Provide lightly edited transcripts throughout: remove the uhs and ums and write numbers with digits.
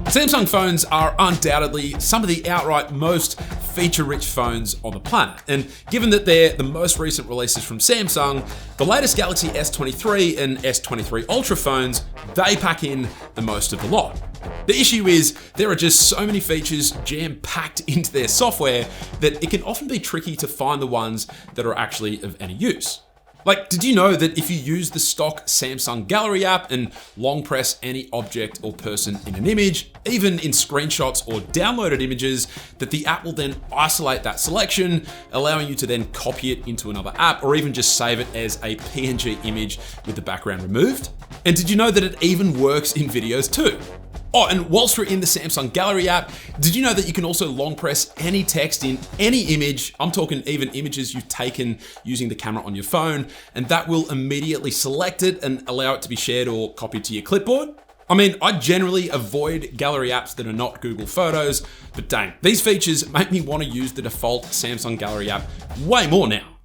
Samsung phones are undoubtedly some of the outright most feature-rich phones on the planet. And given that they're the most recent releases from Samsung, the latest Galaxy S23 and S23 Ultra phones, they pack in the most of the lot. The issue is there are just so many features jam-packed into their software that it can often be tricky to find the ones that are actually of any use. Like, did you know that if you use the stock Samsung Gallery app and long press any object or person in an image, even in screenshots or downloaded images, that the app will then isolate that selection, allowing you to then copy it into another app or even just save it as a PNG image with the background removed? And did you know that it even works in videos too? Oh, and whilst we're in the Samsung Gallery app, did you know that you can also long press any text in any image? I'm talking even images you've taken using the camera on your phone, and that will immediately select it and allow it to be shared or copied to your clipboard. I mean, I generally avoid gallery apps that are not Google Photos, but dang, these features make me want to use the default Samsung Gallery app way more now.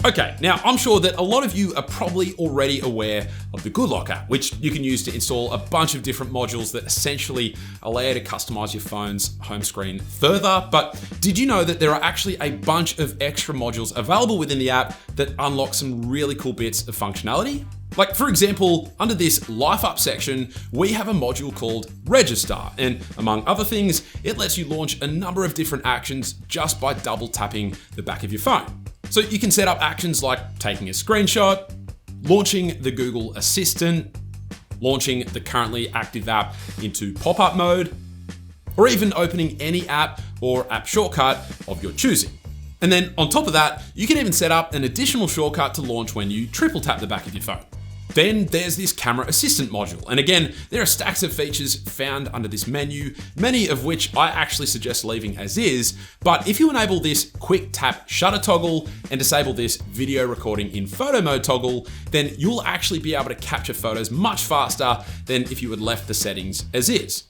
Okay, now I'm sure that a lot of you are probably already aware of the Good Lock app, which you can use to install a bunch of different modules that essentially allow you to customize your phone's home screen further. But did you know that there are actually a bunch of extra modules available within the app that unlock some really cool bits of functionality? Like, for example, under this Life Up section, we have a module called Register, and among other things, it lets you launch a number of different actions just by double tapping the back of your phone. So you can set up actions like taking a screenshot, launching the Google Assistant, launching the currently active app into pop-up mode, or even opening any app or app shortcut of your choosing. And then on top of that, you can even set up an additional shortcut to launch when you triple tap the back of your phone. Then there's this camera assistant module. And again, there are stacks of features found under this menu, many of which I actually suggest leaving as is. But if you enable this quick tap shutter toggle and disable this video recording in photo mode toggle, then you'll actually be able to capture photos much faster than if you had left the settings as is.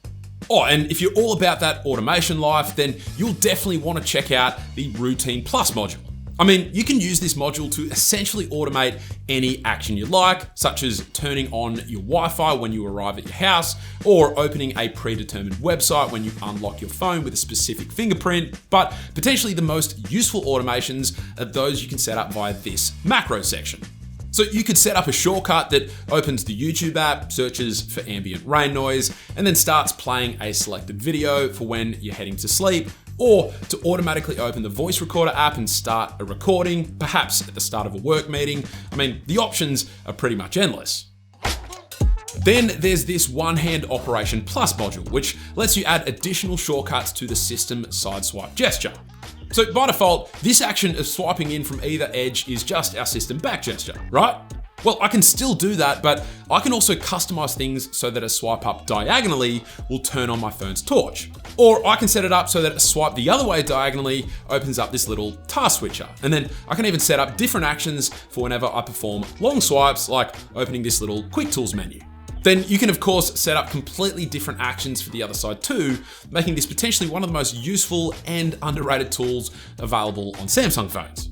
Oh, and if you're all about that automation life, then you'll definitely want to check out the Routine Plus module. I mean, you can use this module to essentially automate any action you like, such as turning on your Wi-Fi when you arrive at your house, or opening a predetermined website when you unlock your phone with a specific fingerprint. But potentially the most useful automations are those you can set up via this macro section. So you could set up a shortcut that opens the YouTube app, searches for ambient rain noise, and then starts playing a selected video for when you're heading to sleep, or to automatically open the voice recorder app and start a recording, perhaps at the start of a work meeting. I mean, the options are pretty much endless. Then there's this One Hand Operation Plus module, which lets you add additional shortcuts to the system side swipe gesture. So by default, this action of swiping in from either edge is just our system back gesture, right? Well, I can still do that, but I can also customize things so that a swipe up diagonally will turn on my phone's torch. Or I can set it up so that a swipe the other way diagonally opens up this little task switcher. And then I can even set up different actions for whenever I perform long swipes, like opening this little Quick Tools menu. Then you can of course set up completely different actions for the other side too, making this potentially one of the most useful and underrated tools available on Samsung phones.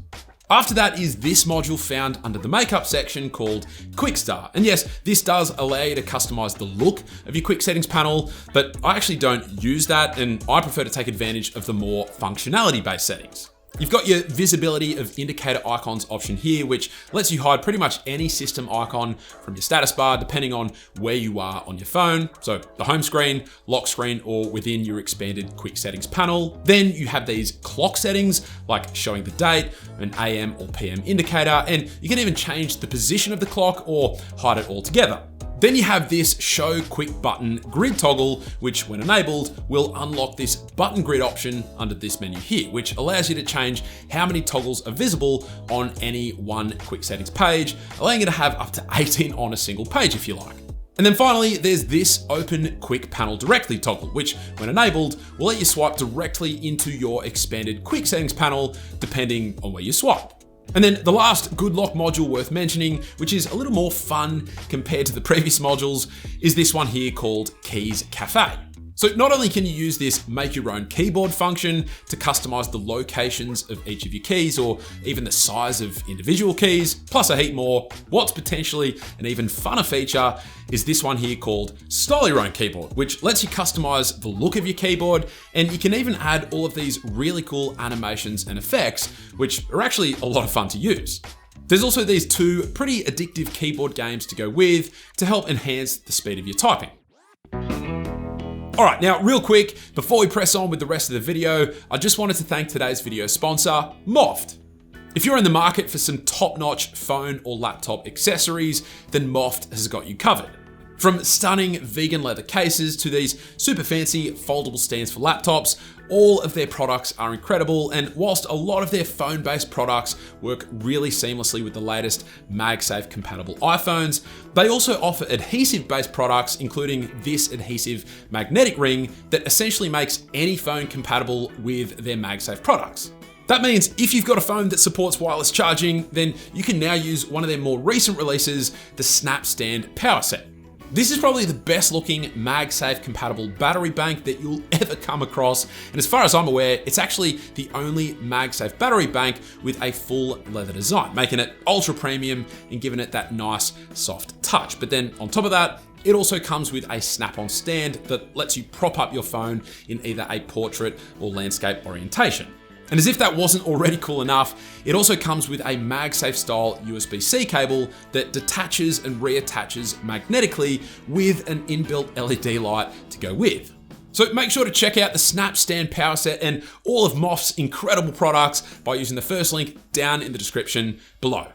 After that is this module found under the makeup section called Quick Start. And yes, this does allow you to customize the look of your quick settings panel, but I actually don't use that, and I prefer to take advantage of the more functionality-based settings. You've got your visibility of indicator icons option here, which lets you hide pretty much any system icon from your status bar, depending on where you are on your phone. So the home screen, lock screen, or within your expanded quick settings panel. Then you have these clock settings, like showing the date, an AM or PM indicator, and you can even change the position of the clock or hide it altogether. Then you have this Show Quick Button Grid toggle, which when enabled will unlock this button grid option under this menu here, which allows you to change how many toggles are visible on any one quick settings page, allowing you to have up to 18 on a single page if you like. And then finally, there's this Open Quick Panel Directly toggle, which when enabled will let you swipe directly into your expanded quick settings panel, depending on where you swipe. And then the last Good Lock module worth mentioning, which is a little more fun compared to the previous modules, is this one here called Keys Cafe. So not only can you use this make your own keyboard function to customize the locations of each of your keys or even the size of individual keys, plus a heap more, what's potentially an even funner feature is this one here called Style Your Own Keyboard, which lets you customize the look of your keyboard, and you can even add all of these really cool animations and effects, which are actually a lot of fun to use. There's also these two pretty addictive keyboard games to go with to help enhance the speed of your typing. All right, now real quick, before we press on with the rest of the video, I just wanted to thank today's video sponsor, MOFT. If you're in the market for some top-notch phone or laptop accessories, then MOFT has got you covered. From stunning vegan leather cases to these super fancy foldable stands for laptops, all of their products are incredible, and whilst a lot of their phone-based products work really seamlessly with the latest MagSafe compatible iPhones, they also offer adhesive-based products, including this adhesive magnetic ring that essentially makes any phone compatible with their MagSafe products. That means if you've got a phone that supports wireless charging, then you can now use one of their more recent releases, the Snap Stand Power Set. This is probably the best looking MagSafe compatible battery bank that you'll ever come across. And as far as I'm aware, it's actually the only MagSafe battery bank with a full leather design, making it ultra premium and giving it that nice soft touch. But then on top of that, it also comes with a snap-on stand that lets you prop up your phone in either a portrait or landscape orientation. And as if that wasn't already cool enough, it also comes with a MagSafe style USB-C cable that detaches and reattaches magnetically with an inbuilt LED light to go with. So make sure to check out the Snap Stand Power Set and all of MOFT's incredible products by using the first link down in the description below.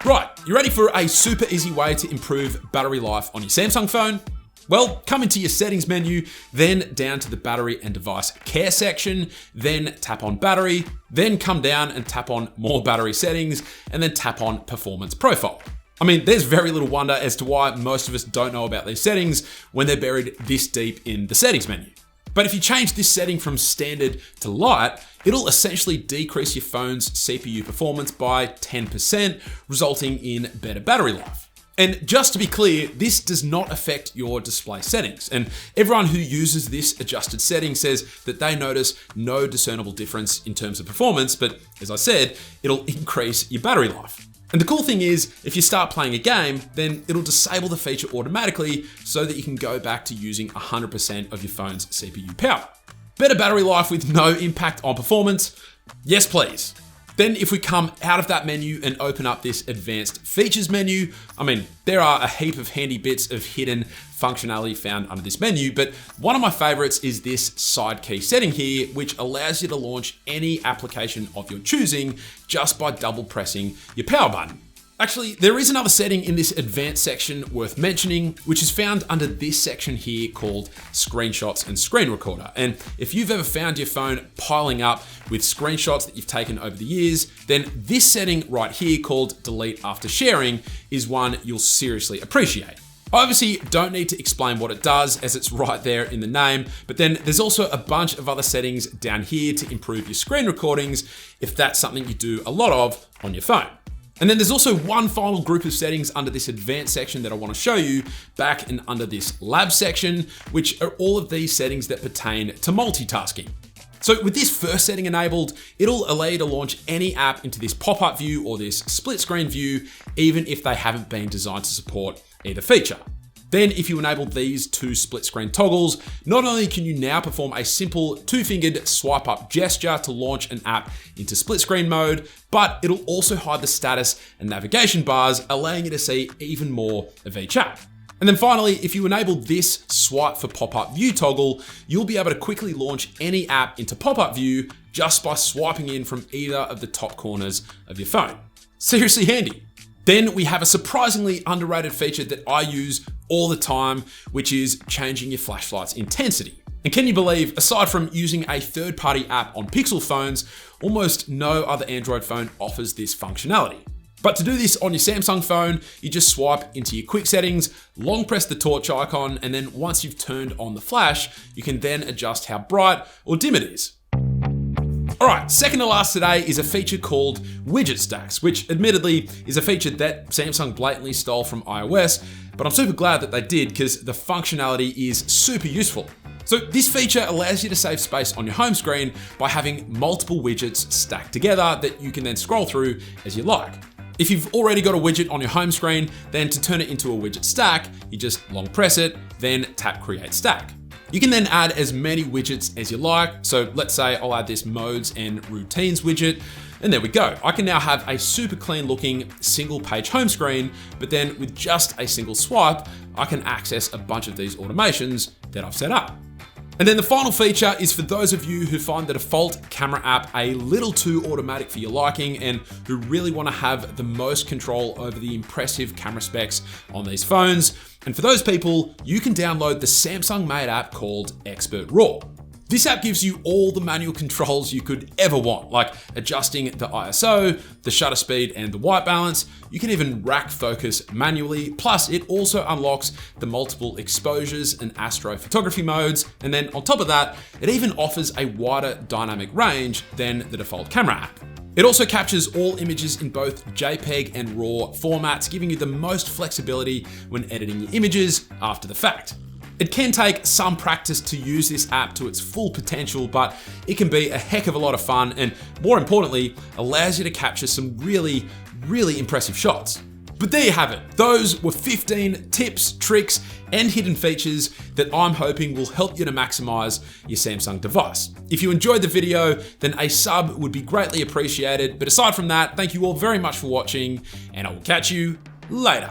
Right, you ready for a super easy way to improve battery life on your Samsung phone? Well, come into your settings menu, then down to the battery and device care section, then tap on battery, then come down and tap on more battery settings, and then tap on performance profile. I mean, there's very little wonder as to why most of us don't know about these settings when they're buried this deep in the settings menu. But if you change this setting from standard to light, it'll essentially decrease your phone's CPU performance by 10%, resulting in better battery life. And just to be clear, this does not affect your display settings. And everyone who uses this adjusted setting says that they notice no discernible difference in terms of performance, but as I said, it'll increase your battery life. And the cool thing is, if you start playing a game, then it'll disable the feature automatically so that you can go back to using 100% of your phone's CPU power. Better battery life with no impact on performance? Yes, please. Then if we come out of that menu and open up this advanced features menu, I mean, there are a heap of handy bits of hidden functionality found under this menu, but one of my favorites is this side key setting here, which allows you to launch any application of your choosing just by double pressing your power button. Actually, there is another setting in this advanced section worth mentioning, which is found under this section here called Screenshots and Screen Recorder. And if you've ever found your phone piling up with screenshots that you've taken over the years, then this setting right here called Delete After Sharing is one you'll seriously appreciate. I obviously don't need to explain what it does as it's right there in the name, but then there's also a bunch of other settings down here to improve your screen recordings if that's something you do a lot of on your phone. And then there's also one final group of settings under this advanced section that I want to show you back and under this lab section, which are all of these settings that pertain to multitasking. So with this first setting enabled, it'll allow you to launch any app into this pop-up view or this split screen view, even if they haven't been designed to support either feature. Then if you enable these two split screen toggles, not only can you now perform a simple two-fingered swipe up gesture to launch an app into split screen mode, but it'll also hide the status and navigation bars, allowing you to see even more of each app. And then finally, if you enable this swipe for pop-up view toggle, you'll be able to quickly launch any app into pop-up view just by swiping in from either of the top corners of your phone. Seriously handy. Then we have a surprisingly underrated feature that I use all the time, which is changing your flashlight's intensity. And can you believe, aside from using a third-party app on Pixel phones, almost no other Android phone offers this functionality. But to do this on your Samsung phone, you just swipe into your quick settings, long press the torch icon, and then once you've turned on the flash, you can then adjust how bright or dim it is. All right, second to last today is a feature called Widget Stacks, which admittedly is a feature that Samsung blatantly stole from iOS, but I'm super glad that they did because the functionality is super useful. So this feature allows you to save space on your home screen by having multiple widgets stacked together that you can then scroll through as you like. If you've already got a widget on your home screen, then to turn it into a widget stack, you just long press it, then tap Create Stack. You can then add as many widgets as you like. So let's say I'll add this modes and routines widget, and there we go. I can now have a super clean looking single page home screen, but then with just a single swipe, I can access a bunch of these automations that I've set up. And then the final feature is for those of you who find the default camera app a little too automatic for your liking and who really want to have the most control over the impressive camera specs on these phones. And for those people, you can download the Samsung made app called Expert RAW. This app gives you all the manual controls you could ever want, like adjusting the ISO, the shutter speed, and the white balance. You can even rack focus manually. Plus, it also unlocks the multiple exposures and astrophotography modes. And then on top of that, it even offers a wider dynamic range than the default camera app. It also captures all images in both JPEG and RAW formats, giving you the most flexibility when editing your images after the fact. It can take some practice to use this app to its full potential, but it can be a heck of a lot of fun and, more importantly, allows you to capture some really impressive shots. But there you have it. Those were 15 tips, tricks, and hidden features that I'm hoping will help you to maximize your Samsung device. If you enjoyed the video, then a sub would be greatly appreciated. But aside from that, thank you all very much for watching, and I will catch you later.